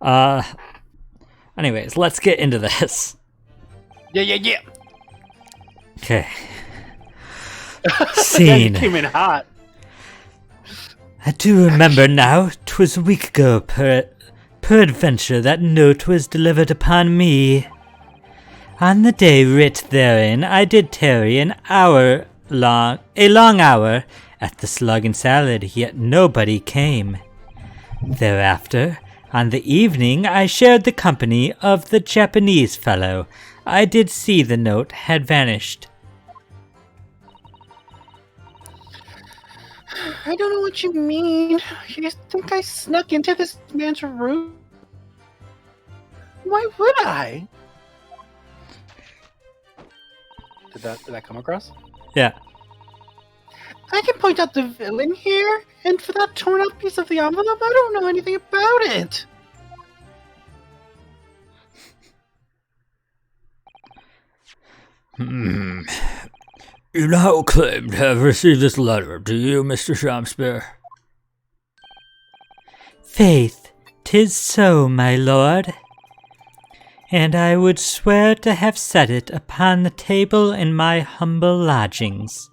Uh, anyways, let's get into this. Yeah. Okay. Yeah, you Scene. came in hot. I do remember now, 'twas a week ago, peradventure that note was delivered upon me. On the day writ therein, I did tarry a long hour, at the Slug and Salad, yet nobody came. Thereafter, on the evening, I shared the company of the Japanese fellow. I did see the note had vanished. I don't know what you mean. You think I snuck into this man's room? Why would I? Did that come across? Yeah. I can point out the villain here, and for that torn up piece of the envelope, I don't know anything about it. You now claim to have received this letter, do you, Mr. Shakespeare? Faith, 'tis so, my lord. And I would swear to have set it upon the table in my humble lodgings.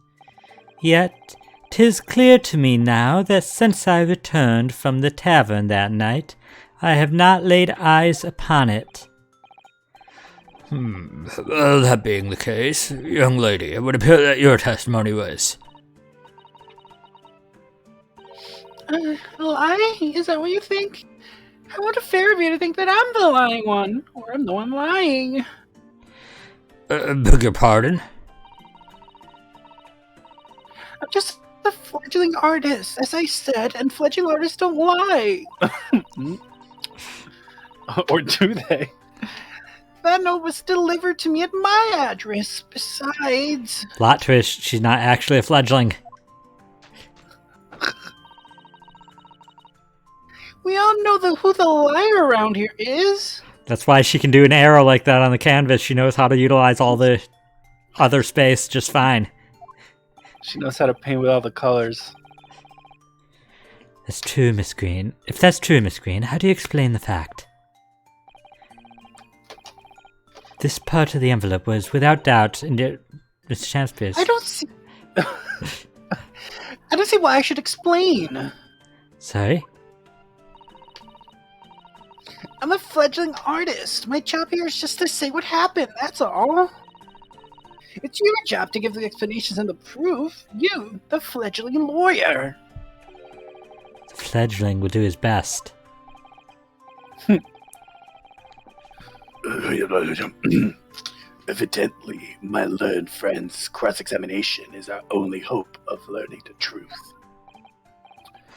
Yet 'tis clear to me now that since I returned from the tavern that night, I have not laid eyes upon it. Well, that being the case, young lady, it would appear that your testimony was... Lie? Is that what you think? How would it fair of you to think that I'm the lying one? Or I'm the one lying? Beg your pardon? I'm just a fledgling artist, as I said, and fledgling artists don't lie. Or do they? That note was delivered to me at my address. Besides... Plot twist, she's not actually a fledgling. We all know who the liar around here is. That's why she can do an arrow like that on the canvas. She knows how to utilize all the other space just fine. She knows how to paint with all the colors. That's true, Miss Green. If that's true, Miss Green, how do you explain the fact? This part of the envelope was, without doubt, in Mr. Shakespeare's. I don't see... I don't see why I should explain. Sorry? I'm a fledgling artist. My job here is just to say what happened, that's all. It's your job to give the explanations and the proof. You, the fledgling lawyer. The fledgling will do his best. Evidently, my learned friend's cross-examination is our only hope of learning the truth.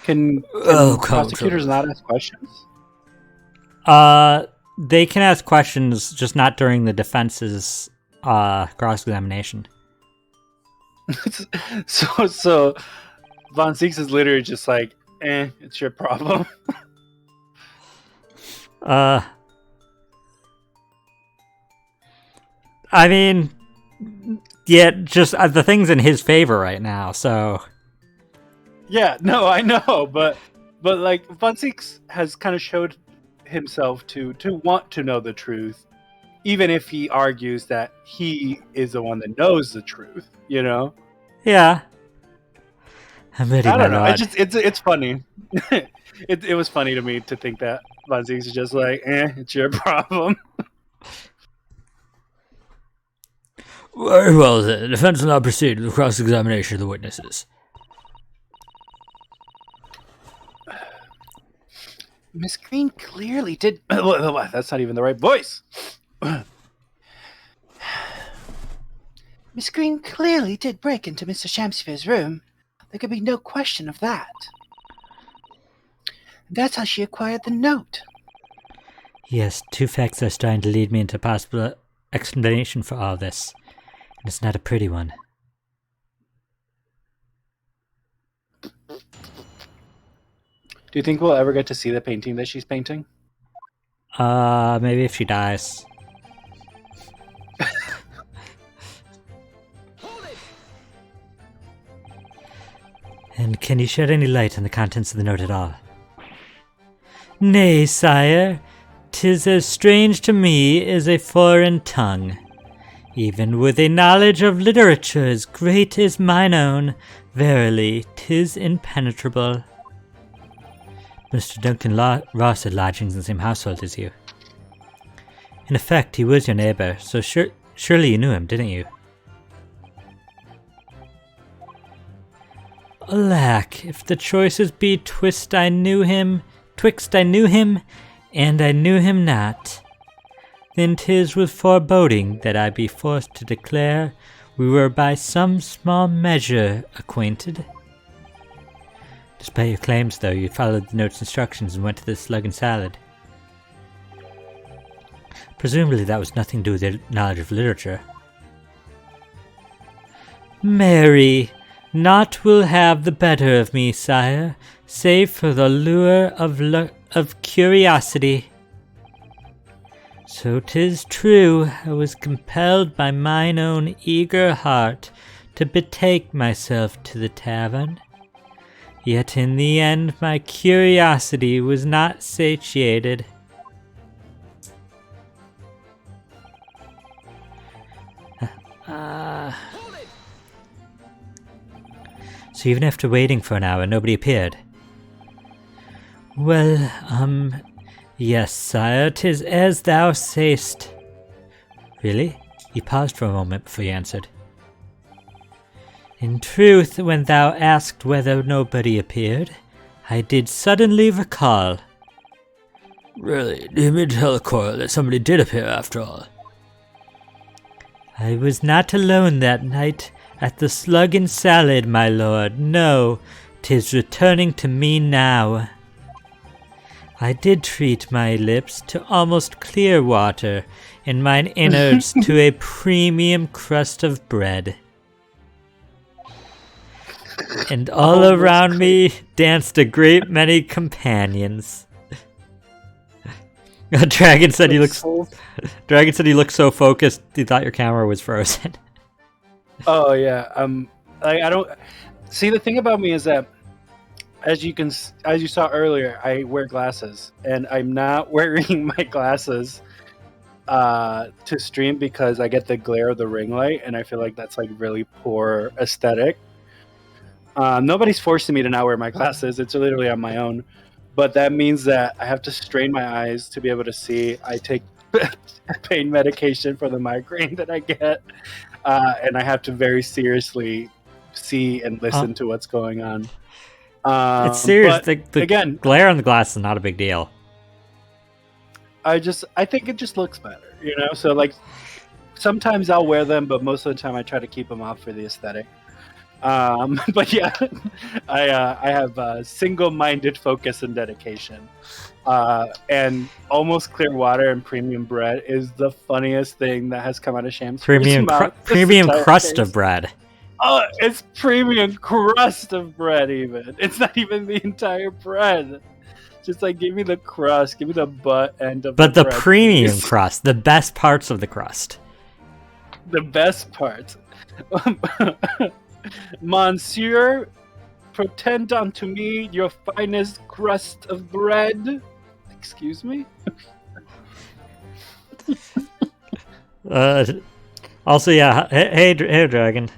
Can prosecutors not ask questions? They can ask questions, just not during the defense's cross-examination. So Von Zieks is literally just like, it's your problem. I mean, yeah, just the thing's in his favor right now, so... Yeah, no, I know, but like, Von Zieks has kind of showed himself to want to know the truth, even if he argues that he is the one that knows the truth, you know? Yeah. I'm ready, I don't know, lord. it's funny. It was funny to me to think that Von Zieks is just like, it's your problem. Very well then, the defense will now proceed with the cross-examination of the witnesses. Miss Green clearly did... That's not even the right voice. Miss Green clearly did break into Mr. Shamspeare's room. There could be no question of that. That's how she acquired the note. Yes, two facts are starting to lead me into a possible explanation for all this. And it's not a pretty one. Do you think we'll ever get to see the painting that she's painting? Maybe if she dies. And can you shed any light on the contents of the note at all? Nay, sire. 'Tis as strange to me as a foreign tongue. Even with a knowledge of literature as great as mine own, verily 'tis impenetrable. Mr. Duncan Ross had lodgings in the same household as you. In effect, he was your neighbour, so surely you knew him, didn't you? Alack, if the choices be twixt I knew him, and I knew him not, then 'tis with foreboding that I be forced to declare we were by some small measure acquainted. Despite your claims, though, you followed the note's instructions and went to the Slug and Salad. Presumably that was nothing to do with their knowledge of literature. Marry, naught will have the better of me, sire, save for the lure of curiosity. So 'tis true, I was compelled by mine own eager heart to betake myself to the tavern. Yet in the end my curiosity was not satiated. So even after waiting for an hour, nobody appeared? Well, yes, sire, 'tis as thou say'st. Really? He paused for a moment before he answered. In truth, when thou asked whether nobody appeared, I did suddenly recall. Really? Do you mean to tell the court that somebody did appear after all? I was not alone that night at the Slug and Salad, my lord. No, 'tis returning to me now. I did treat my lips to almost clear water and mine innards to a premium crust of bread. And all around me danced a great many companions. Dragon said he looked so focused he thought your camera was frozen. Oh yeah. I don't see, the thing about me is that as you saw earlier, I wear glasses, and I'm not wearing my glasses to stream because I get the glare of the ring light, and I feel like that's like really poor aesthetic. Nobody's forcing me to not wear my glasses. It's literally on my own. But that means that I have to strain my eyes to be able to see. I take pain medication for the migraine that I get, and I have to very seriously see and listen to what's going on. It's serious. But the again, glare on the glass is not a big deal. I think it just looks better, you know? So like sometimes I'll wear them, but most of the time I try to keep them off for the aesthetic. But yeah, I have single-minded focus and dedication. And almost clear water and premium bread is the funniest thing that has come out of Sham's premium crust of bread. Oh, it's premium crust of bread. Even it's not even the entire bread. Just like give me the crust, give me the butt end of. But the bread, premium crust, the best parts of the crust. The best parts. Monsieur, pretend unto me your finest crust of bread. Excuse me? Also, yeah, hey, Dragon.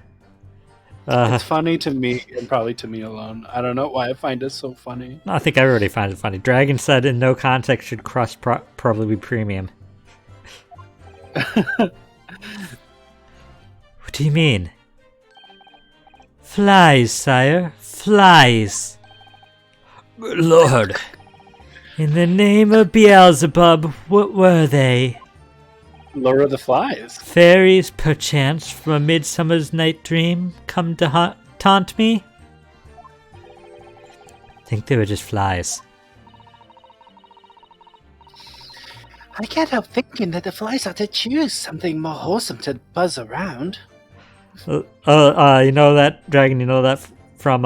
It's funny to me, and probably to me alone. I don't know why I find it so funny. I think everybody finds it funny. Dragon said in no context should crust probably be premium. What do you mean? Flies, sire. Flies. Good Lord. In the name of Beelzebub, what were they? Lord of the Flies. Fairies, perchance, from a midsummer's night dream, come to taunt me? I think they were just flies. I can't help thinking that the flies ought to choose something more wholesome to buzz around. You know that, Dragon, you know that from,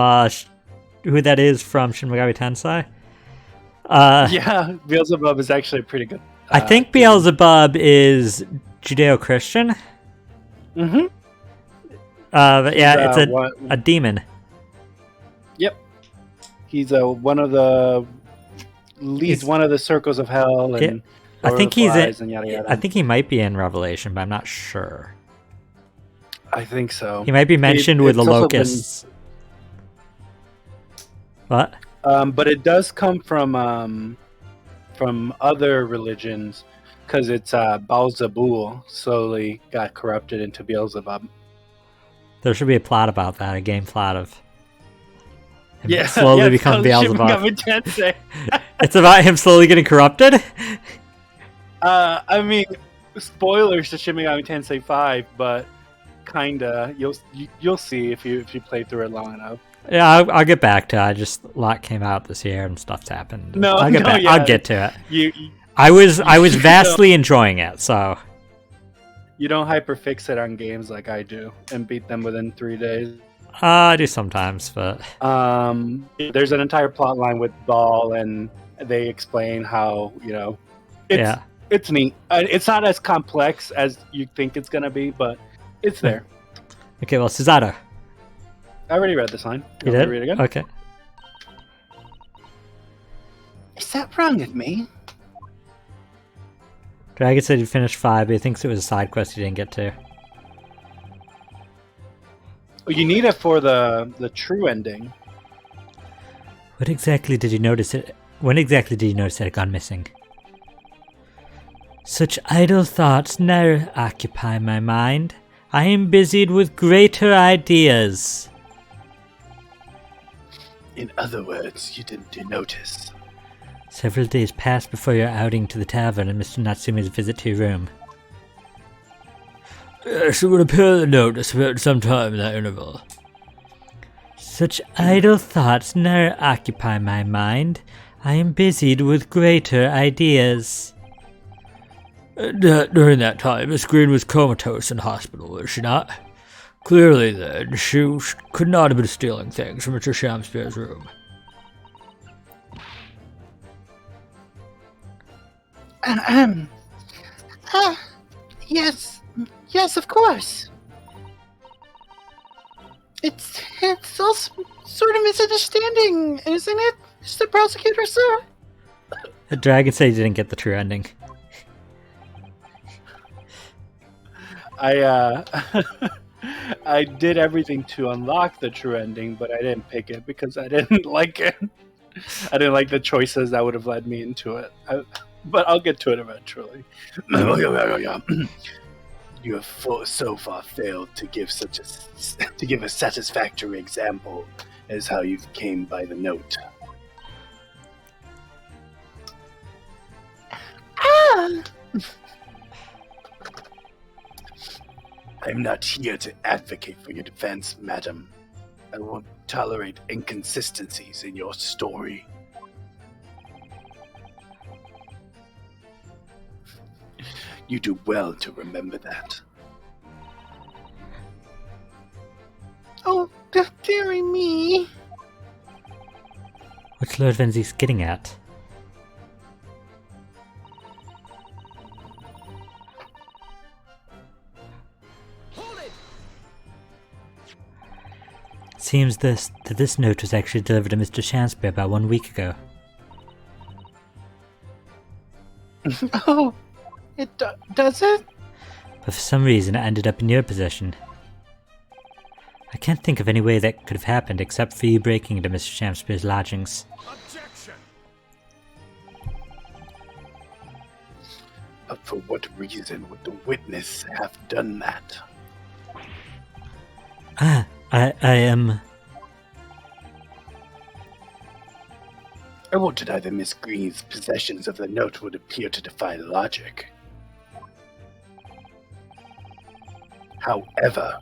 who that is from Shin Megami Tensei? Yeah, Beelzebub is actually pretty good. I think Beelzebub is Judeo-Christian. Mm-hmm. But yeah, it's a demon. Yep. He's one of the leads one of the circles of hell, and I Lord think of the he's Flies in. and yada yada. I think he might be in Revelation, but I'm not sure. I think so. He might be mentioned with the it's also been- locusts. What? But it does come from other religions, because it's Baalzebul slowly got corrupted into Beelzebub. There should be a plot about that, a game plot of him Yeah, slowly it's become called Shin Beelzebub. Megami Tensei. It's about him slowly getting corrupted? I mean, spoilers to Shin Megami Tensei 5, but kinda. You'll see if you play through it long enough. Yeah, I'll get back to it. Just a lot came out this year and stuff's happened. No, I'll get back. yeah. I'll get to it. You I was vastly enjoying it, so you don't hyperfix it on games like I do and beat them within 3 days. I do sometimes, but There's an entire plot line with Ball, and they explain how it's neat. It's not as complex as you think it's gonna be, but it's there. Okay, well, Susato. I already read this line. You Want me did? to read it again? Okay. Is that wrong with me? Dragon said he finished 5, but he thinks it was a side quest he didn't get to. You need it for the true ending. What exactly did you notice it? When exactly did you notice it had gone missing? Such idle thoughts ne'er occupy my mind. I am busied with greater ideas. In other words, you didn't notice. Several days passed before your outing to the tavern and Mr. Natsume's visit to your room. Yes, it would appear the note has spent some time in that interval. Such idle thoughts ne'er occupy my mind. I am busied with greater ideas. During that time, Miss Green was comatose in hospital, was she not? Clearly, then, she could not have been stealing things from Mr. Shakespeare's room. Yes, of course. It's all sort of misunderstanding, isn't it, Mr. Prosecutor, sir? The dragon said he didn't get the true ending. I did everything to unlock the true ending, but I didn't pick it because I didn't like it. I didn't like the choices that would have led me into it. But I'll get to it eventually. You have so far failed to give a satisfactory example as how you came by the note. I'm not here to advocate for your defense, madam. I won't tolerate inconsistencies in your story. You do well to remember that. Oh, dearie me. What's Lord Venzi's getting at? Seems that this note was actually delivered to Mr. Shakespeare about 1 week ago. Oh, does it? But for some reason it ended up in your possession. I can't think of any way that could have happened except for you breaking into Mr. Shakespeare's lodgings. Objection! But for what reason would the witness have done that? I am... I won't deny that Miss Green's possessions of the note would appear to defy logic. However,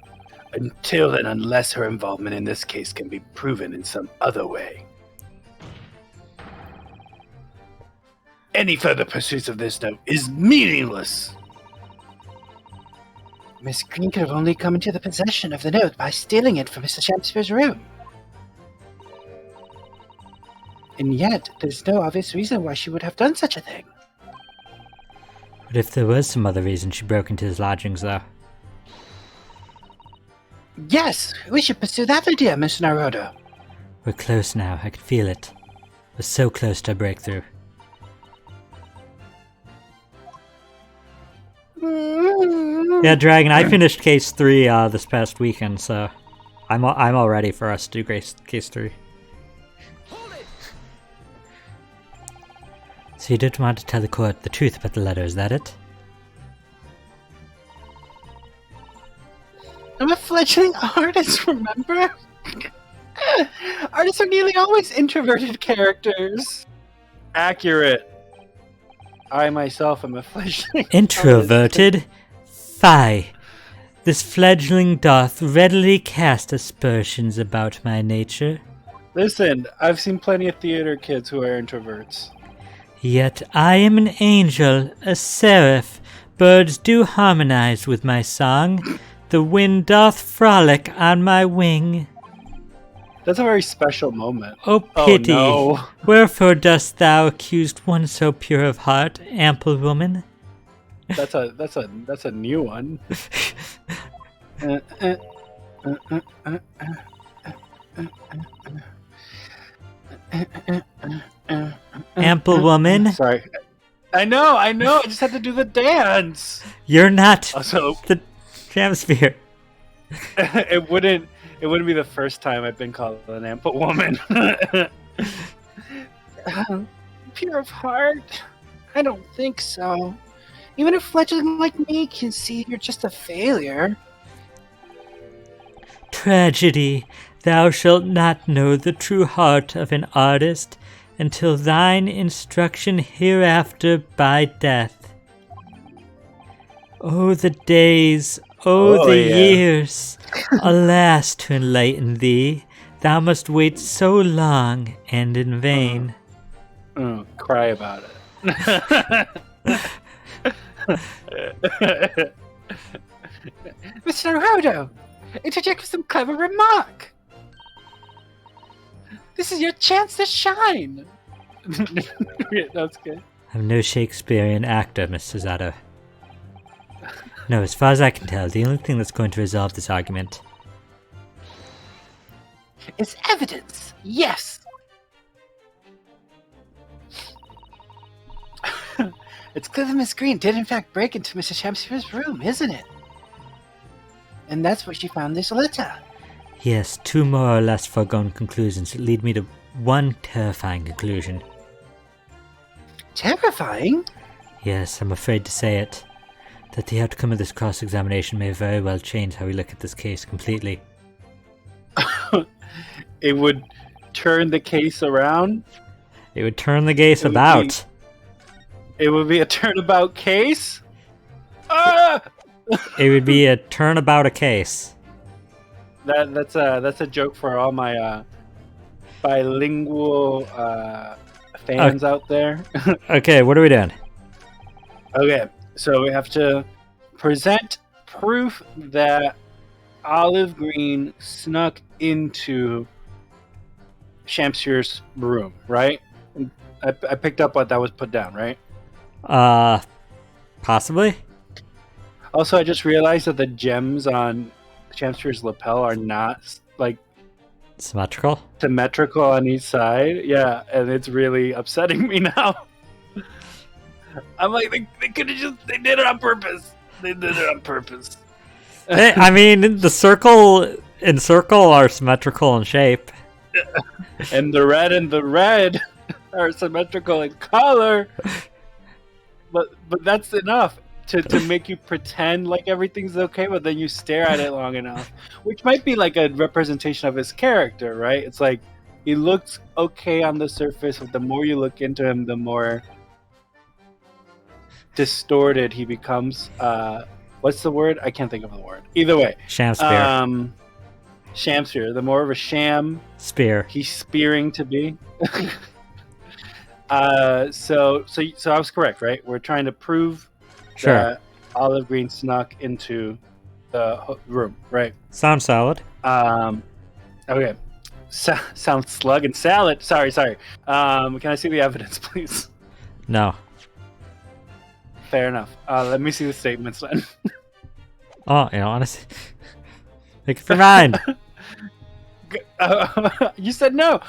until and unless her involvement in this case can be proven in some other way, any further pursuit of this note is meaningless. Miss Green could have only come into the possession of the note by stealing it from Mr. Shakespeare's room. And yet, there's no obvious reason why she would have done such a thing. But if there was some other reason she broke into his lodgings, though? Yes, we should pursue that idea, Mr. Naruto. We're close now, I can feel it. We're so close to a breakthrough. Yeah, Dragon, I finished case 3 this past weekend, so I'm all ready for us to do case 3. So you don't want to tell the court the truth about the letter, is that it? I'm a fledgling artist, remember? Artists are nearly always introverted characters. Accurate. I myself am a fledgling. Introverted? Fie! This fledgling doth readily cast aspersions about my nature. Listen, I've seen plenty of theater kids who are introverts. Yet I am an angel, a seraph. Birds do harmonize with my song. The wind doth frolic on my wing. That's a very special moment. O pity! Oh, no. Wherefore dost thou accuse one so pure of heart, ample woman? That's a new one. Ample woman? Sorry. I know. I just had to do the dance. You're not Also, the Jamsphere. it wouldn't be the first time I've been called an ample woman. Pure of heart? I don't think so. Even a fledgling like me can see you're just a failure. Tragedy, thou shalt not know the true heart of an artist until thine instruction hereafter by death. Oh, the days, oh, the yeah. years! Alas, to enlighten thee, thou must wait so long and in vain. Cry about it. Mr. Naruto, interject with some clever remark. This is your chance to shine. Yeah, that's good. I'm no Shakespearean actor, Mr. Zato. No, as far as I can tell, the only thing that's going to resolve this argument It's evidence, yes. It's clear that Miss Green did in fact break into Mr. Shamsphere's room, isn't it? And that's where she found this letter. Yes, two more or less foregone conclusions that lead me to one terrifying conclusion. Terrifying? Yes, I'm afraid to say it. That the outcome of this cross-examination may very well change how we look at this case completely. It would turn the case around. It would turn the case about. It would be a turnabout case. Ah! It would be a turnabout a case. That's a joke for all my bilingual fans out there. Okay, what are we doing? Okay, so we have to present proof that Olive Green snuck into Shamsphere's room, right? I picked up what that was put down, right? Possibly? Also, I just realized that the gems on Shamsphere's lapel are not, like, Symmetrical? symmetrical on each side. Yeah, and it's really upsetting me now. I'm like, they could have just, they did it on purpose. They did it on purpose. I mean, the circle and circle are symmetrical in shape. And the red are symmetrical in color. But that's enough to make you pretend like everything's okay, but then you stare at it long enough. Which might be like a representation of his character, right? It's like he looks okay on the surface, but the more you look into him, the more distorted he becomes. What's the word? I can't think of the word. Either way. Shamsphere. Shamsphere. The more of a sham Spear. he's spearing to be. So I was correct, right? We're trying to prove Sure. that Olive Green snuck into the room, right? Sounds solid. Okay. Sounds slug and salad. Sorry. Can I see the evidence, please? No. Fair enough. Let me see the statements then. Oh, honestly. Make it for mine. You said no.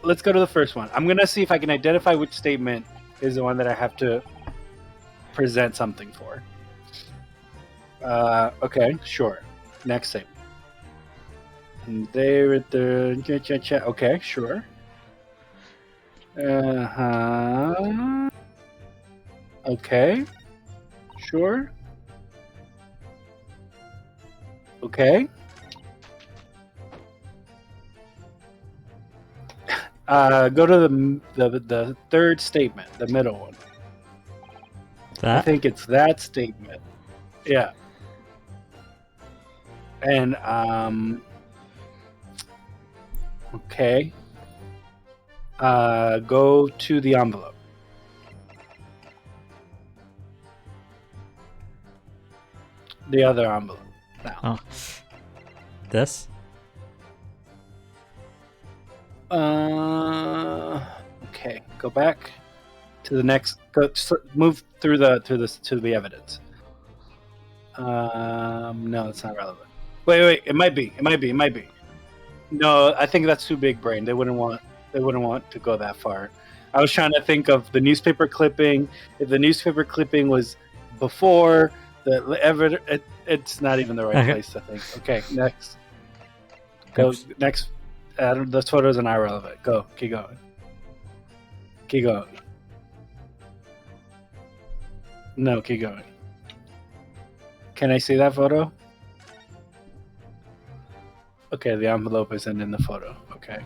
Let's go to the first one. I'm going to see if I can identify which statement is the one that I have to present something for. Okay, sure. Next statement. And they returned. Okay, sure. Uh-huh. Okay. Sure. Okay. Go to the third statement, the middle one. I That? think it's that statement. Yeah. And okay. Go to the envelope. The other envelope. Now. Oh. This? Okay. Go back to the next. Move through to the evidence. No, it's not relevant. Wait. It might be. No, I think that's too big brain. They wouldn't want to go that far. I was trying to think of the newspaper clipping. If the newspaper clipping was before the evidence, it's not even the right place to think. Okay, next. Go next. Those photos are not relevant. Go. Keep going. No, keep going. Can I see that photo? Okay, the envelope isn't in the photo. Okay,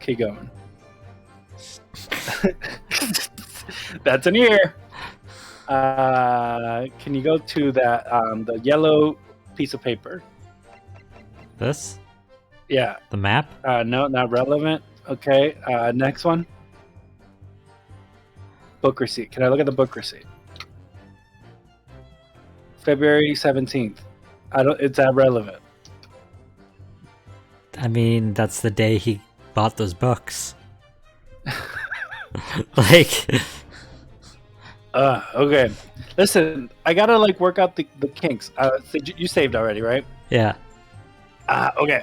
keep going. That's an ear. Can you go to that the yellow piece of paper? This? Yeah. The map? No, not relevant. Okay. Next one. Book receipt. Can I look at the book receipt? February 17th. It's that relevant. I mean, that's the day he bought those books. Like. Okay. Listen, I gotta work out the kinks. So you saved already, right? Yeah. Okay.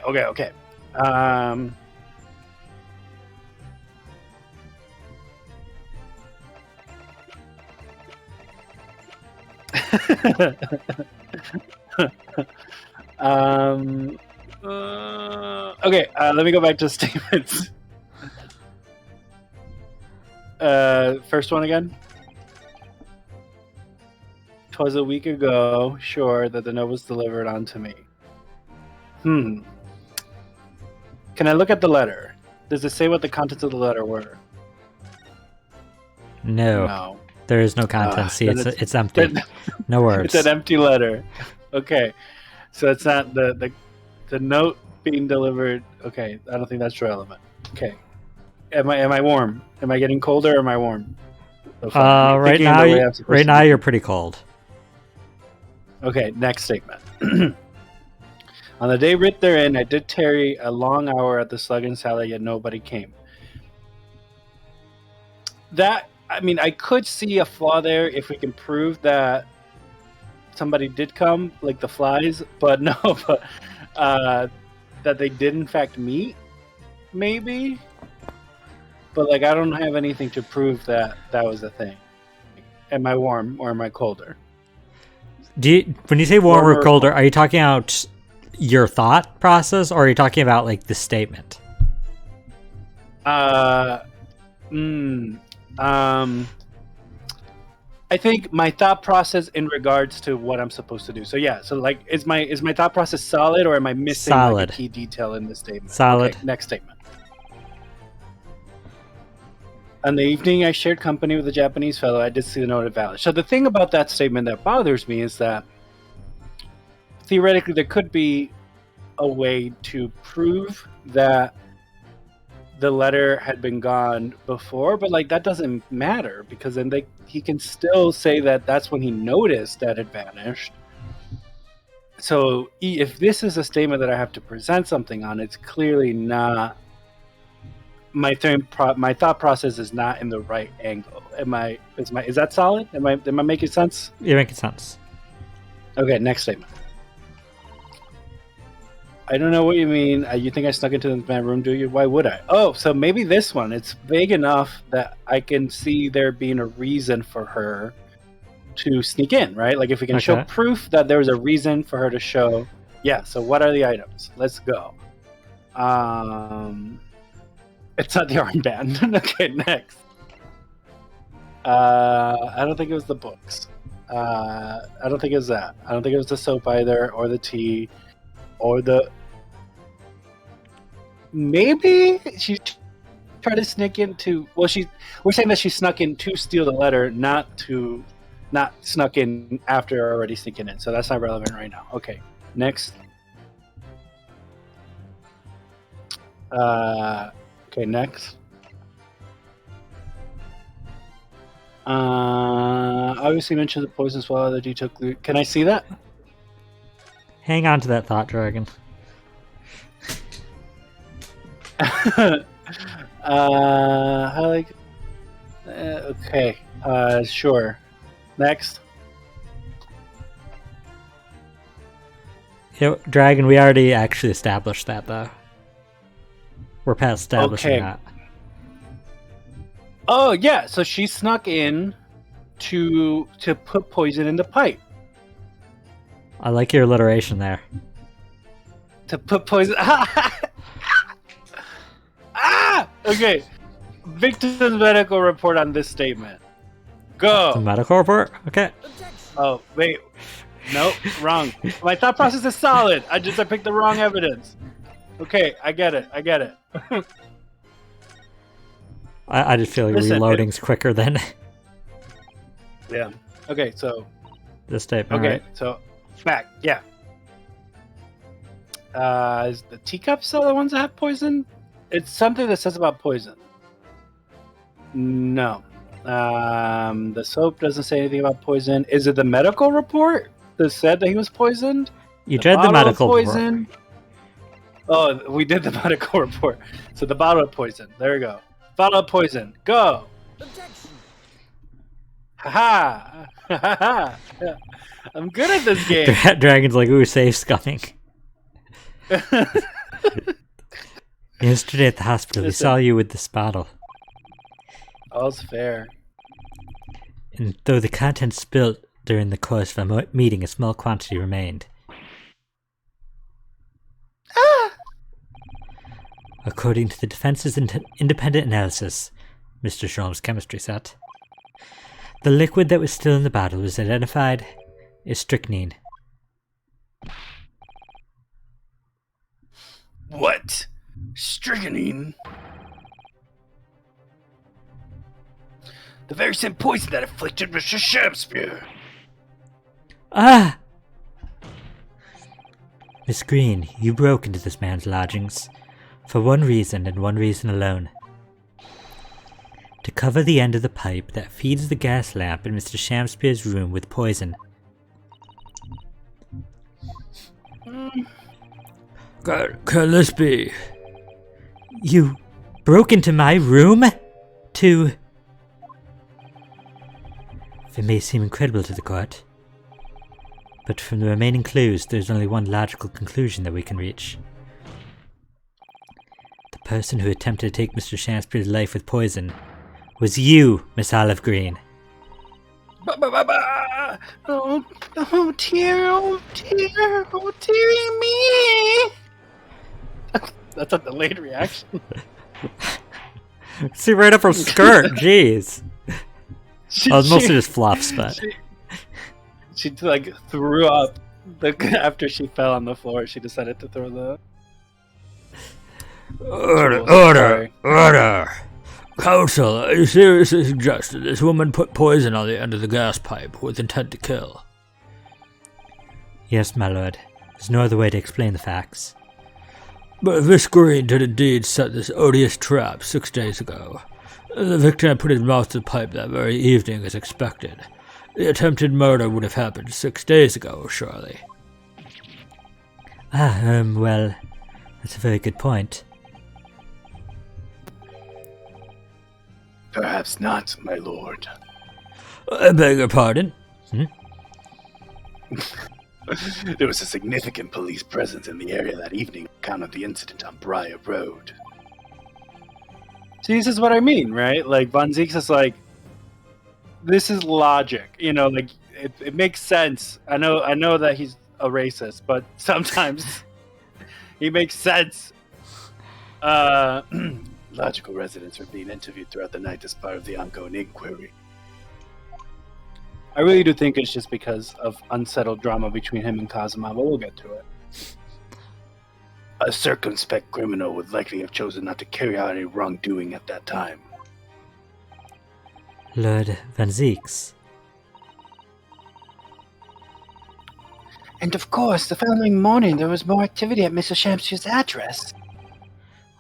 Okay, let me go back to statements. First one again. 'Twas a week ago, sure, that the note was delivered onto me. Can I look at the letter? Does it say what the contents of the letter were? No. There is no content. See, it's empty. No words. It's an empty letter. Okay. So it's not the note being delivered. Okay, I don't think that's relevant. Okay. Am I warm? Am I getting colder or am I warm? So right now you're pretty cold. Okay, next statement. On the day writ therein, I did tarry a long hour at the Slug and Sally, yet nobody came. I could see a flaw there if we can prove that somebody did come, like the flies, but no, that they did in fact meet, maybe. But I don't have anything to prove that was a thing. Am I warm or am I colder? When you say warm or colder, are you talking about your thought process, or are you talking about the statement? I think my thought process in regards to what I'm supposed to do. So yeah, is my thought process solid, or am I missing a key detail in the statement? Solid. Okay, next statement. On the evening I shared company with a Japanese fellow, I did see the note of valid. So the thing about that statement that bothers me is that theoretically there could be a way to prove that the letter had been gone before, but that doesn't matter, because then he can still say that that's when he noticed that it vanished. So if this is a statement that I have to present something on, it's clearly not my thought process is not in the right angle. Is that solid? Am I making sense? You're making sense. Okay, next statement. I don't know what you mean. You think I snuck into my room, do you? Why would I? Oh, so maybe this one. It's vague enough that I can see there being a reason for her to sneak in, right? Like if we can show Okay. proof that there was a reason for her to show. Yeah. So what are the items? Let's go. It's not the armband. Okay, next. I don't think it was the books. I don't think it was that. I don't think it was the soap either, or the tea, or the. Maybe she tried to sneak into. Well, we're saying that she snuck in to steal the letter, not snuck in after already sneaking in. So that's not relevant right now. Okay, next. Okay, next. Obviously mentioned the poison as well. The detail clue. Can I see that? Hang on to that thought, Dragon. Okay. Sure. Next. Yeah, Dragon, we already actually established that, though. We're past establishing Okay. that. Oh yeah, so she snuck in to put poison in the pipe. I like your alliteration there. To put poison. Okay. Victim's medical report on this statement. The Go. medical report? Okay. Oh wait, nope, wrong. My thought process is solid. I picked the wrong evidence. Okay, I get it. I just feel like Listen, reloading's quicker than Yeah. Okay, so the statement. okay, Right? so fact, yeah. Is the teacups the ones that have poison? It's something that says about poison. No. The soap doesn't say anything about poison. Is it the medical report that said that he was poisoned? You read the bottle of medical report. poison. Oh, we did the medical report. So the bottle of poison. There we go. Bottle of poison. Go. Ha ha. I'm good at this game. Dragon's like, ooh, safe scumming. Yesterday at the hospital, we Listen. saw you with this bottle. All's fair. And though the contents spilled during the course of our meeting, a small quantity remained. According to the defense's independent analysis, Mr. Sholmes' chemistry set, the liquid that was still in the bottle was identified as strychnine. What? Strychnine? The very same poison that afflicted Mr. Shakespeare. Ah! Miss Green, you broke into this man's lodgings for one reason and one reason alone. To cover the end of the pipe that feeds the gas lamp in Mr. Shakespeare's room with poison. Can this be? You broke into my room? To... It may seem incredible to the court, but from the remaining clues, there's only one logical conclusion that we can reach. The person who attempted to take Mr. Shakespeare's life with poison was you, Miss Olive Green. Oh dear, oh dear, oh dearie me. That's a delayed reaction. See, right up her skirt, jeez. She, Oh, it's mostly just fluffs, but... She like threw up after she fell on the floor. She decided to throw the Order! Counsel, you seriously suggest that this woman put poison on the end of the gas pipe with intent to kill? Yes, my lord. There's no other way to explain the facts. But if Miss Green did indeed set this odious trap 6 days ago, the victim had put his mouth to the pipe that very evening as expected. The attempted murder would have happened 6 days ago, surely. Well, that's a very good point. Perhaps not, my lord. I beg your pardon? There was a significant police presence in the area that evening on account of the incident on Briar Road. See, this is what I mean, right? Like, Von Zieks is like, this is logic. You know, like, it makes sense. I know that he's a racist, but sometimes he makes sense. Logical residents are being interviewed throughout the night as part of the ongoing inquiry. I really do think it's just because of unsettled drama between him and Kazuma, but we'll get to it. A circumspect criminal would likely have chosen not to carry out any wrongdoing at that time. Lord Van Zeeks. And of course, the following morning there was more activity at Mr. Shampshire's address.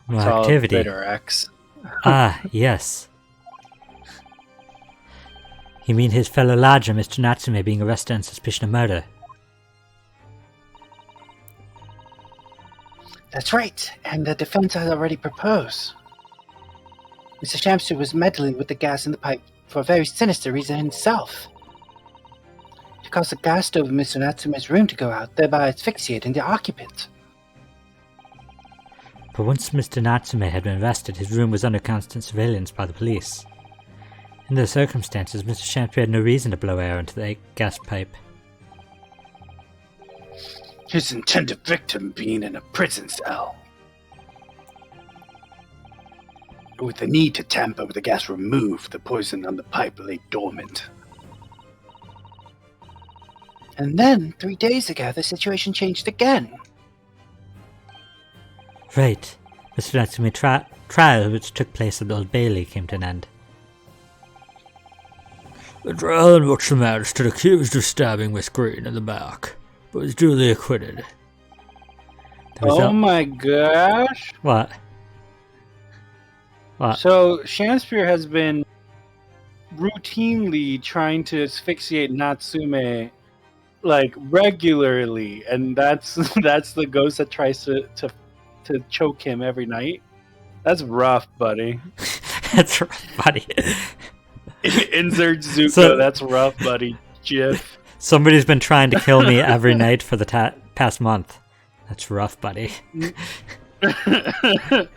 More It's all activity. bitter X. Ah, yes. You mean his fellow lodger, Mr. Natsume, being arrested on suspicion of murder? That's right, and the defense has already proposed. Mr. Shampshire was meddling with the gas in the pipe for a very sinister reason himself. He caused the gas stove in Mr. Natsume's room to go out, thereby asphyxiating the occupant. But once Mr. Natsume had been arrested, his room was under constant surveillance by the police. In those circumstances, Mr. Shampshire had no reason to blow air into the gas pipe. His intended victim being in a prison cell. With the need to tamper with the gas removed, the poison on the pipe lay dormant. And then, 3 days ago, the situation changed again. Right. Mr. Natsume's trial, which took place at the Old Bailey, came to an end. The trial in which the man stood accused of stabbing Miss Green in the back, but was duly acquitted. Oh my gosh! What? What? So Shakespeare has been routinely trying to asphyxiate Natsume, like regularly, and that's the ghost that tries to choke him every night. That's rough, buddy. That's rough, buddy. Insert Zuko. That's rough, buddy. GIF. Somebody's been trying to kill me every night for the past month. That's rough, buddy. The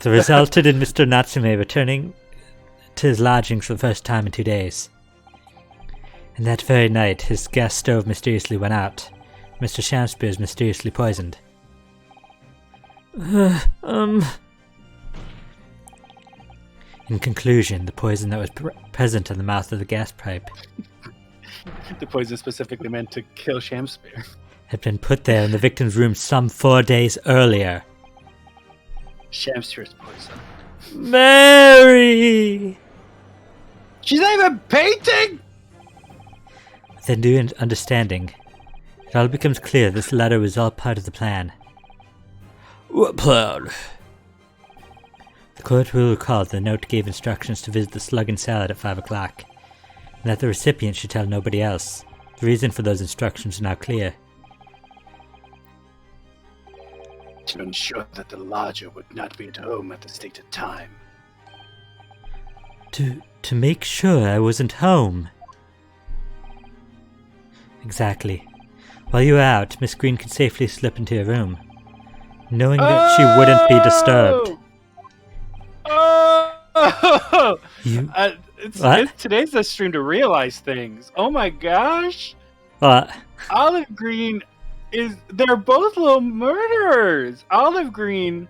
resulted in Mr. Natsume returning to his lodgings for the first time in 2 days. And that very night, his gas stove mysteriously went out. Mr. Shakespeare is mysteriously poisoned. In conclusion, the poison that was present in the mouth of the gas pipe The poison specifically meant to kill Shakespeare. had been put there in the victim's room some 4 days earlier. Shakespeare's poison. Mary! She's not even painting! With a new understanding, it all becomes clear this letter was all part of the plan. What plan? The court will recall the note gave instructions to visit the Slug and Salad at 5 o'clock, and that the recipient should tell nobody else. The reason for those instructions is now clear. To ensure that the lodger would not be at home at the stated time. To make sure I wasn't home. Exactly. While you were out, Miss Green could safely slip into your room, knowing that she wouldn't be disturbed. Oh! What? Today's the stream to realize things. Oh my gosh! What? Olive Green they're both little murderers. Olive Green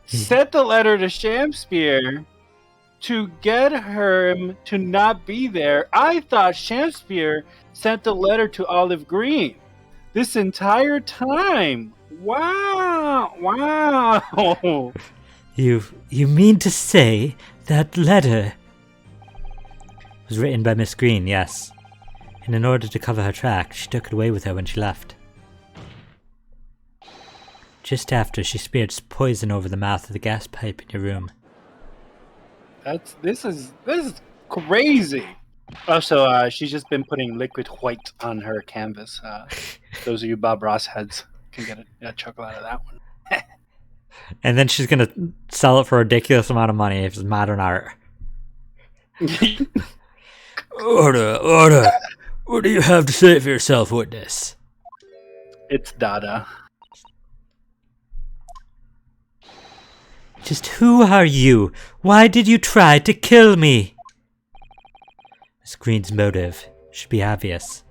sent the letter to Shakespeare to get him to not be there. I thought Shakespeare sent the letter to Olive Green this entire time. Wow. You mean to say that letter was written by Miss Green, yes. And in order to cover her tracks, she took it away with her when she left. Just after she speared poison over the mouth of the gas pipe in your room. This is crazy. Also, she's just been putting liquid white on her canvas. Those of you Bob Ross heads can get a chuckle out of that one. And then she's gonna sell it for a ridiculous amount of money if it's modern art. Order. What do you have to say for yourself, witness? It's Dada. Just who are you? Why did you try to kill me? Miss Green's motive should be obvious.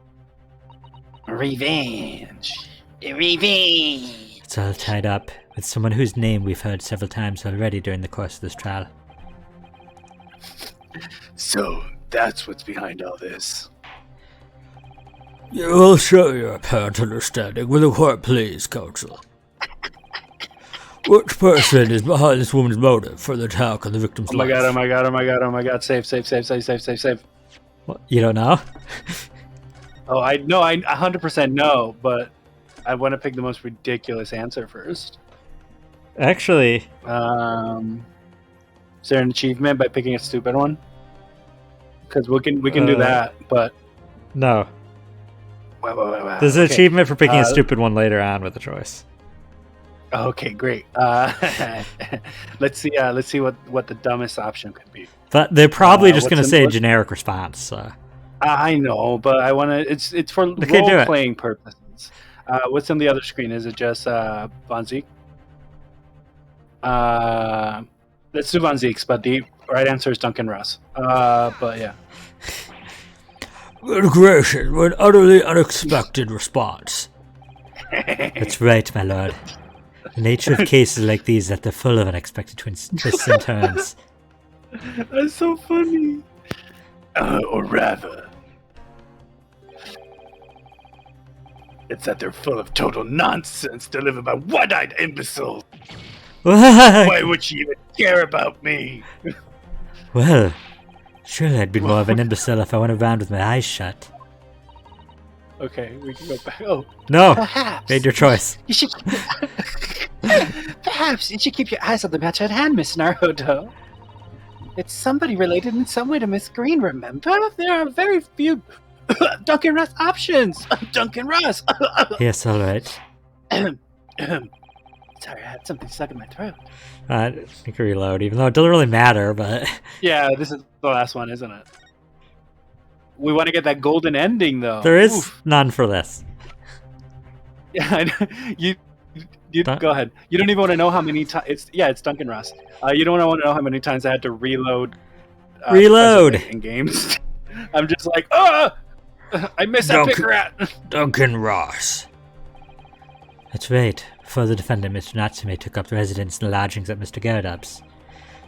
Revenge. Revenge. It's all tied up with someone whose name we've heard several times already during the course of this trial. So that's what's behind all this. You will show your apparent understanding. Will the court please, counsel? Which person is behind this woman's motive for the attack on the victim's life? Oh my god. Save. What, you don't know? Oh, I know, I 100% know, but I want to pick the most ridiculous answer first. Actually... Is there an achievement by picking a stupid one? Because we can do that, but... No. Wow. There's an Okay. achievement for picking a stupid one later on with the choice. Okay, great. Let's see what the dumbest option could be. But they're probably just going to what's say a what- generic response, so... I know, but I want to. It's for Okay, do it. role-playing purposes. What's on the other screen? Is it just Von Zeke? Let's do Von Zeke's, but the right answer is Duncan Ross. But yeah. Good gracious, what an utterly unexpected response. That's right, my lord. The nature of cases like these is that they're full of unexpected twists and turns. That's so funny. Or rather, it's that they're full of total nonsense delivered by one-eyed imbeciles. Why would she even care about me? Well, surely I'd be more of an imbecile if I went around with my eyes shut. Okay, we can go back. Oh, No! Perhaps. Made your choice. You should. Perhaps you should keep your eyes on the match at hand, Miss Naruto. It's somebody related in some way to Miss Green, remember? There are very few Duncan Ross options. Duncan Ross. Yes, alright. Sorry, I had something stuck in my throat. You can reload, even though it doesn't really matter, but... yeah, this is the last one, isn't it? We want to get that golden ending, though. There is Oof. none for this. Yeah, I know. You Dun- go ahead. You don't even want to know how many times. It's Duncan Ross. You don't want to know how many times I had to reload. Reload! in games. I'm just like, oh, I missed that Duncan- picker rat. Duncan Ross. That's right. Before the defendant, Mr. Natsume, took up residence in the lodgings at Mr. Garrett's,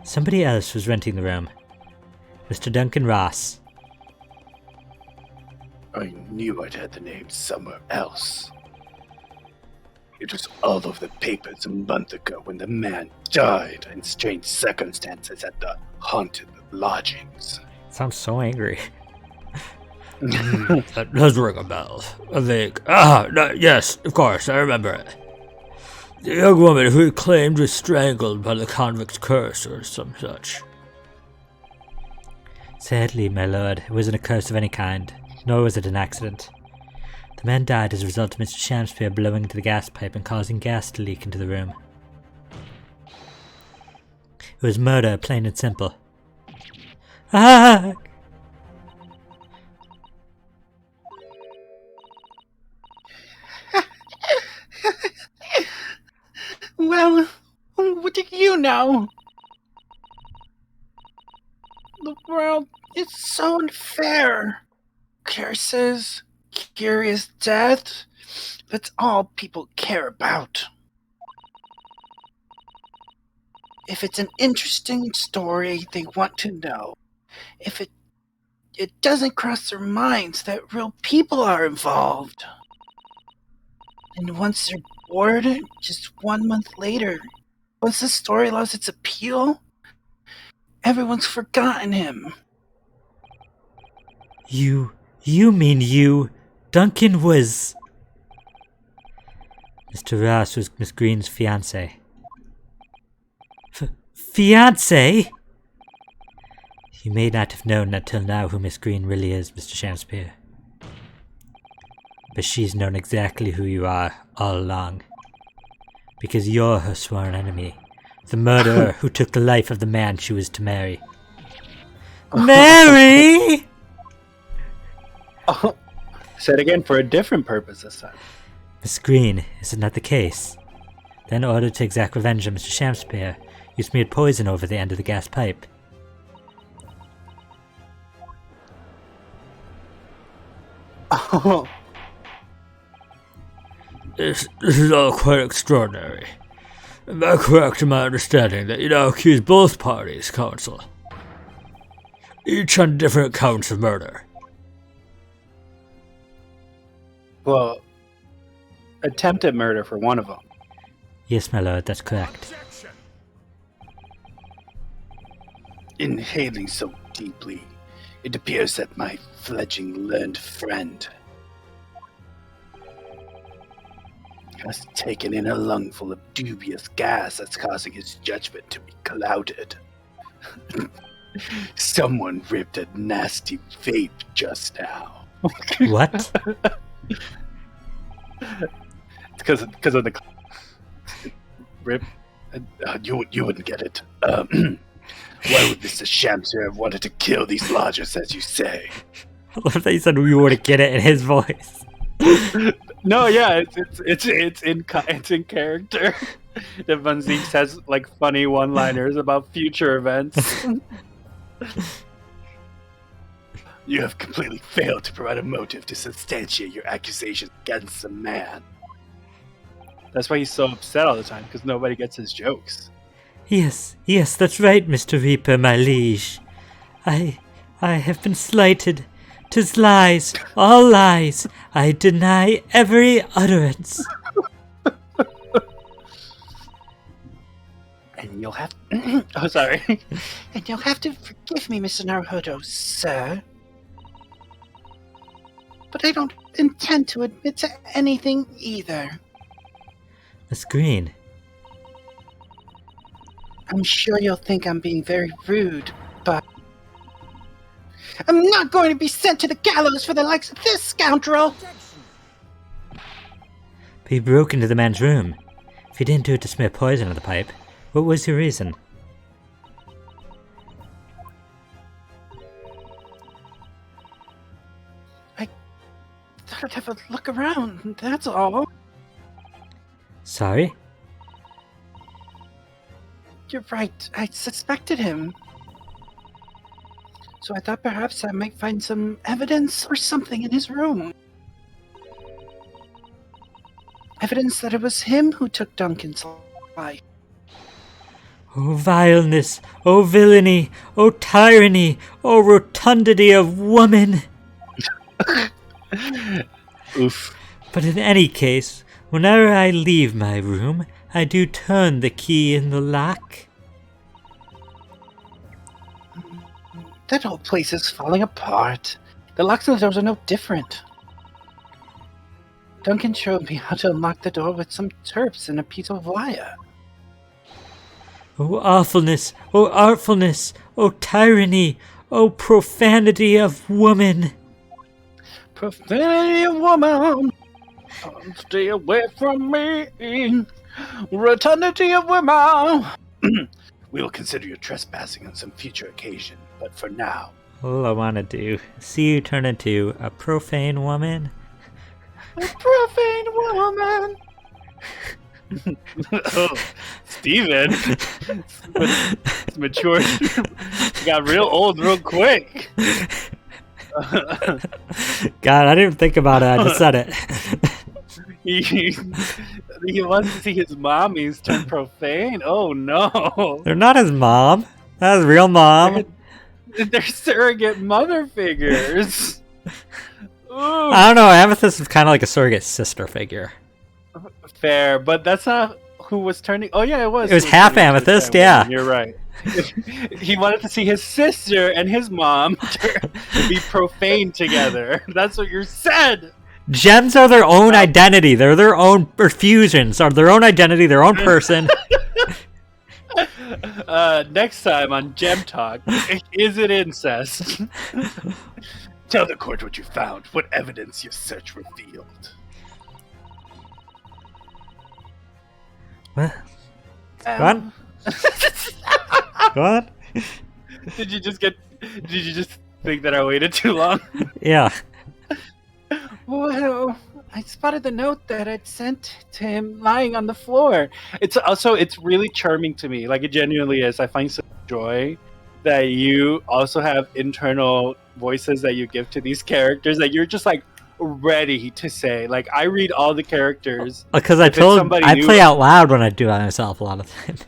somebody else was renting the room. Mr. Duncan Ross. I knew I'd had the name somewhere else. It was all over the papers a month ago when the man died in strange circumstances at the haunted lodgings. Sounds so angry. That does ring a bell. I think. Yes, of course, I remember it. The young woman who claimed was strangled by the convict curse or some such. Sadly, my lord, it wasn't a curse of any kind, nor was it an accident. The man died as a result of Mr. Shamspeare blowing into the gas pipe and causing gas to leak into the room. It was murder, plain and simple. Ah! Well, what do you know? The world is so unfair. Curses, curious death, that's all people care about. If it's an interesting story they want to know, if it doesn't cross their minds that real people are involved. And once they're bored, just 1 month later, once the story lost its appeal, everyone's forgotten him. You mean you? Duncan was... Mr. Ross was Miss Green's fiancé. Fiancé? You may not have known until now who Miss Green really is, Mr. Shamspeare. But she's known exactly who you are all along. Because you're her sworn enemy. The murderer who took the life of the man she was to marry. Mary! Oh, said again for a different purpose this time. Miss Green, is it not the case? Then ordered to exact revenge on Mr. Shamspeare, you smeared poison over the end of the gas pipe. This is all quite extraordinary. Am I correct in my understanding that you now accuse both parties, counsel? Each on different counts of murder. Well, attempted murder for one of them. Yes, my lord, that's correct. Inhaling so deeply, it appears that my fledgling learned friend has taken in a lungful of dubious gas that's causing his judgment to be clouded. Someone ripped a nasty vape just now. What? It's because of the rip. You wouldn't get it. Why would Mr. Shamser have wanted to kill these lodgers, as you say? I love that you said we would get it in his voice. No, yeah, it's in character. That Van Zieks has like funny one-liners about future events. You have completely failed to provide a motive to substantiate your accusations against the man. That's why he's so upset all the time, because nobody gets his jokes. Yes, that's right, Mr. Reaper, my liege. I have been slighted. 'Tis lies, all lies. I deny every utterance. And you'll have Oh, sorry. and you'll have to forgive me, Mr. Naruhodo, sir. But I don't intend to admit to anything either. Miss Green. I'm sure you'll think I'm being very rude, but I'm not going to be sent to the gallows for the likes of this scoundrel! But you broke into the man's room. If you didn't do it to smear poison on the pipe, what was your reason? I thought I'd have a look around, that's all. Sorry? You're right, I suspected him. So I thought perhaps I might find some evidence or something in his room. Evidence that it was him who took Duncan's life. Oh vileness, oh villainy, oh tyranny, oh rotundity of woman! Oof. But in any case, whenever I leave my room, I do turn the key in the lock. That whole place is falling apart. The locks on the doors are no different. Duncan showed me how to unlock the door with some turps and a piece of wire. Oh awfulness, oh artfulness, oh tyranny, oh profanity of woman! Profanity of woman! Stay away from me! Rotundity of women! We will consider your trespassing on some future occasion, but for now... All I want to do is see you turn into a profane woman. A profane woman! Oh, Steven. It's mature. Got real old real quick. God, I didn't think about it, I just said it. He wants to see his mommies turn profane. Oh no. They're not his mom. That's his real mom. They're surrogate mother figures. Ooh. I don't know, Amethyst is kind of like a surrogate sister figure. Fair, but that's not who was turning. Oh yeah, it was. It was half Amethyst, yeah. You're right. He wanted to see his sister and his mom be profane together. That's what you said. Gems are their own identity. They're their own fusions. Are their own identity, their own person. Next time on Gem Talk, is it incest? Tell the court what you found, what evidence your search revealed. What? Go on. Go on. Did you just think that I waited too long? Yeah. Well, I spotted the note that I'd sent to him lying on the floor. It's really charming to me. Like, it genuinely is. I find some joy that you also have internal voices that you give to these characters that you're just like, ready to say. Like, I read all the characters. Because If it's somebody new- play out loud when I do it myself a lot of times.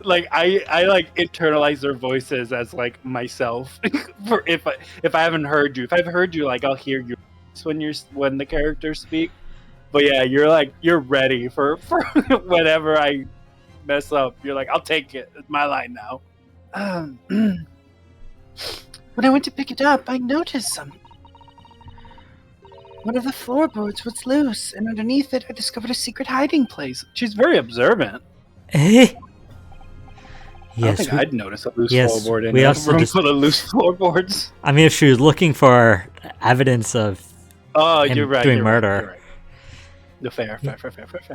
Like I like internalize their voices as like myself. For if I haven't heard you, if I've heard you, like I'll hear you when the characters speak. But yeah, you're ready for whenever I mess up. You're like, I'll take it. It's my line now. When I went to pick it up, I noticed something. One of the floorboards was loose, and underneath it, I discovered a secret hiding place. She's very observant. Eh? I don't Yes, think we- I'd notice a loose yes, floorboard in we a also room just- full of loose floorboards. I mean, if she was looking for evidence of Oh, him you're right. doing you're murder. Right, you're right. The fair.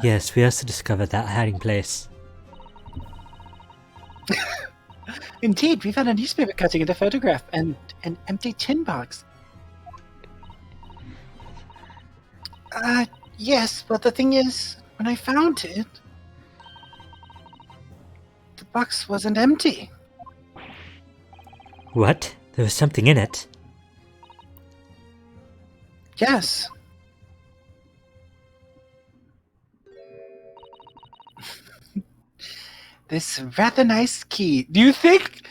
Yes, we also discovered that hiding place. Indeed, we found a newspaper cutting and a photograph, and an empty tin box. Yes, but the thing is, when I found it, the box wasn't empty. What? There was something in it. Yes. This rather nice key. Do you think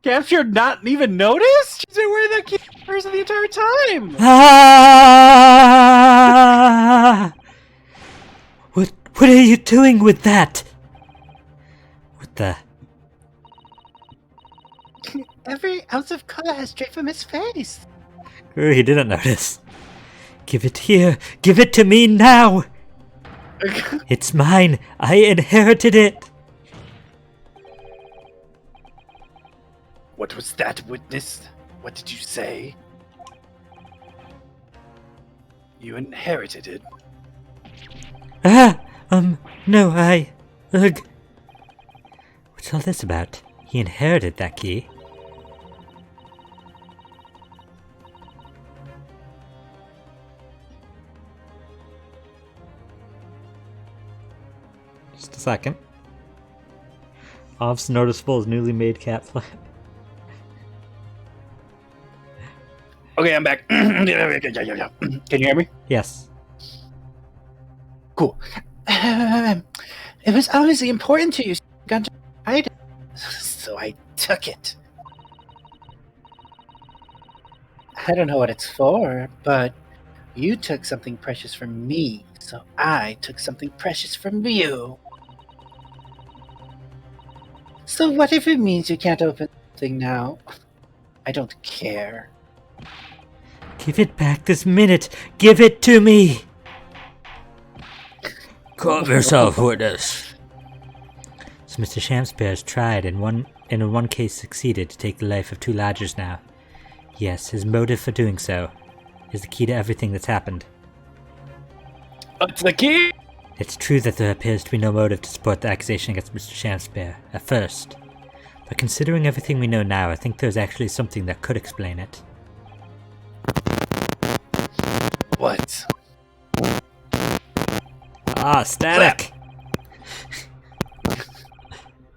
Capture not even noticed? She's been wearing that key purse the entire time. Ah! What are you doing with that? What the? Every ounce of color has straight from his face. Oh, he didn't notice. Give it here. Give it to me now. It's mine. I inherited it. What was that, witness? What did you say? You inherited it. No, Ugh. What's all this about? He inherited that key. Just a second. Off's noticeable as newly made cat flap. Okay, I'm back. Can you hear me? Yes. Cool. It was obviously important to you. So you got to hide it. So I took it. I don't know what it's for, but you took something precious from me, so I took something precious from you. So what if it means you can't open the thing now? I don't care. Give it back this minute. Give it to me. Calm yourself, witness. So Mr. Shamspear has tried and in one case succeeded to take the life of 2 lodgers now. Yes, his motive for doing so is the key to everything that's happened. What's the key? It's true that there appears to be no motive to support the accusation against Mr. Shamspear, at first. But considering everything we know now, I think there's actually something that could explain it. What? Ah, static!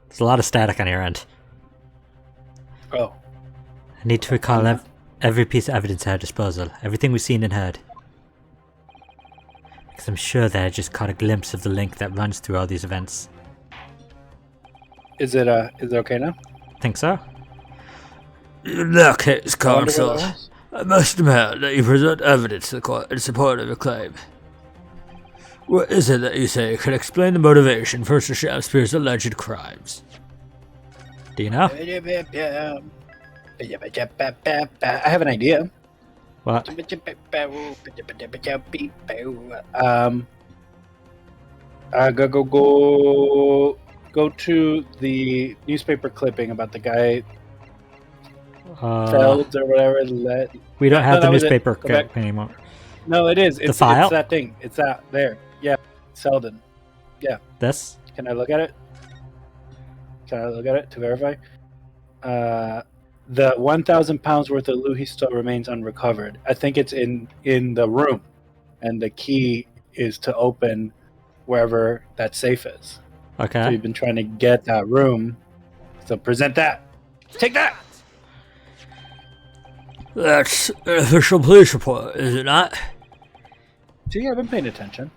There's a lot of static on your end. Oh. I need to recall every piece of evidence at our disposal, everything we've seen and heard. Because I'm sure that I just caught a glimpse of the link that runs through all these events. Is it okay now? Think so? In that case, counsel, I must demand that you present evidence to the court in support of your claim. What is it that you say could explain the motivation for Mr. Shakespeare's alleged crimes? Do you know? I have an idea. What? Go to the newspaper clipping about the guy Feld or whatever. We don't have the that was it. newspaper Go back. anymore. No, it is. It's file? It's that thing. It's that there. Yeah, Selden. This? Can I look at it? To verify? The 1,000 pounds worth of loot he stole remains unrecovered. I think it's in the room, and the key is to open wherever that safe is. So Okay. you've been trying to get that room. So present that. Take that. That's an official police report, is it not? See, I've been paying attention.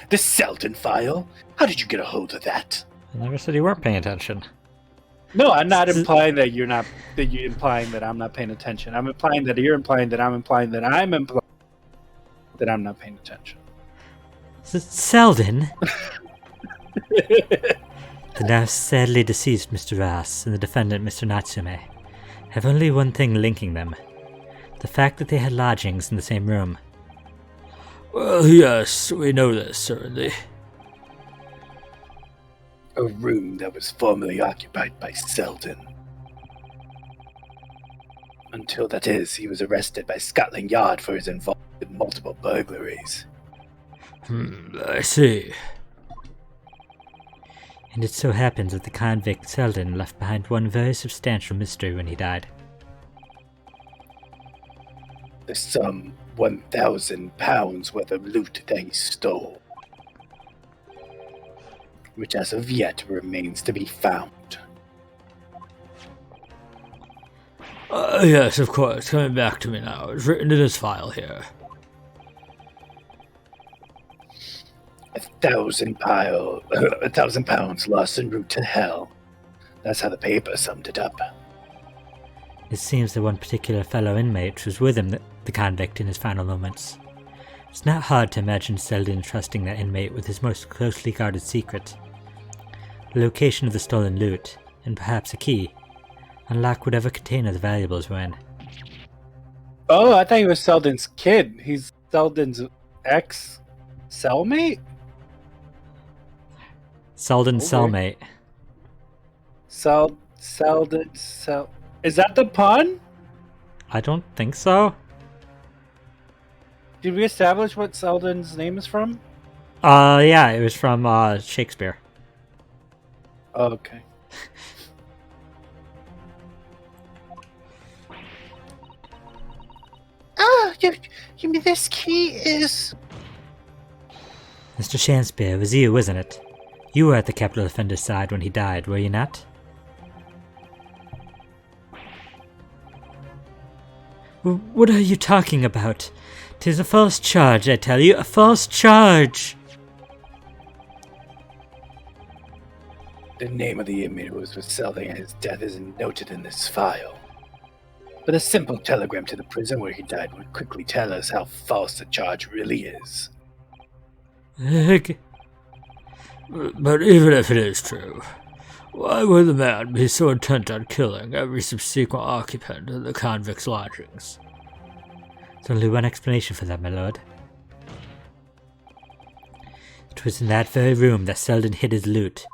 The Selden file? How did you get a hold of that? I never said you weren't paying attention. No, I'm not implying that you're not. That you're implying that I'm not paying attention. I'm implying that you're implying that I'm implying that I'm implying that I'm not paying attention. Selden? The now sadly deceased Mr. Ross and the defendant Mr. Natsume have only one thing linking them. The fact that they had lodgings in the same room. Well, yes, we know this, certainly. A room that was formerly occupied by Selden. Until, that is, he was arrested by Scotland Yard for his involvement in multiple burglaries. I see. And it so happens that the convict Selden left behind one very substantial mystery when he died. The sum £1,000 worth of loot that he stole, which as of yet remains to be found. Yes, of course, coming back to me now. It's written in this file here. £1,000 lost en route to hell. That's how the paper summed it up. It seems that one particular fellow inmate was with him, the convict, in his final moments. It's not hard to imagine Selden trusting that inmate with his most closely guarded secret. The location of the stolen loot, and perhaps a key. Unlock whatever container the valuables were in. Oh, I thought he was Selden's kid. He's Selden's ex-cellmate? Selden's cellmate. Selden. Is that the pun? I don't think so. Did we establish what Selden's name is from? Yeah, it was from, Shakespeare. Oh, okay. Ah, you mean this key is... Mr. Shakespeare, it was you, wasn't it? You were at the capital offender's side when he died, were you not? What are you talking about? 'Tis a false charge, I tell you, a false charge! The name of the inmate who was with Selden at his death isn't noted in this file. But a simple telegram to the prison where he died would quickly tell us how false the charge really is. But even if it is true, why would the man be so intent on killing every subsequent occupant of the convict's lodgings? There's only one explanation for that, my lord. It was in that very room that Selden hid his loot,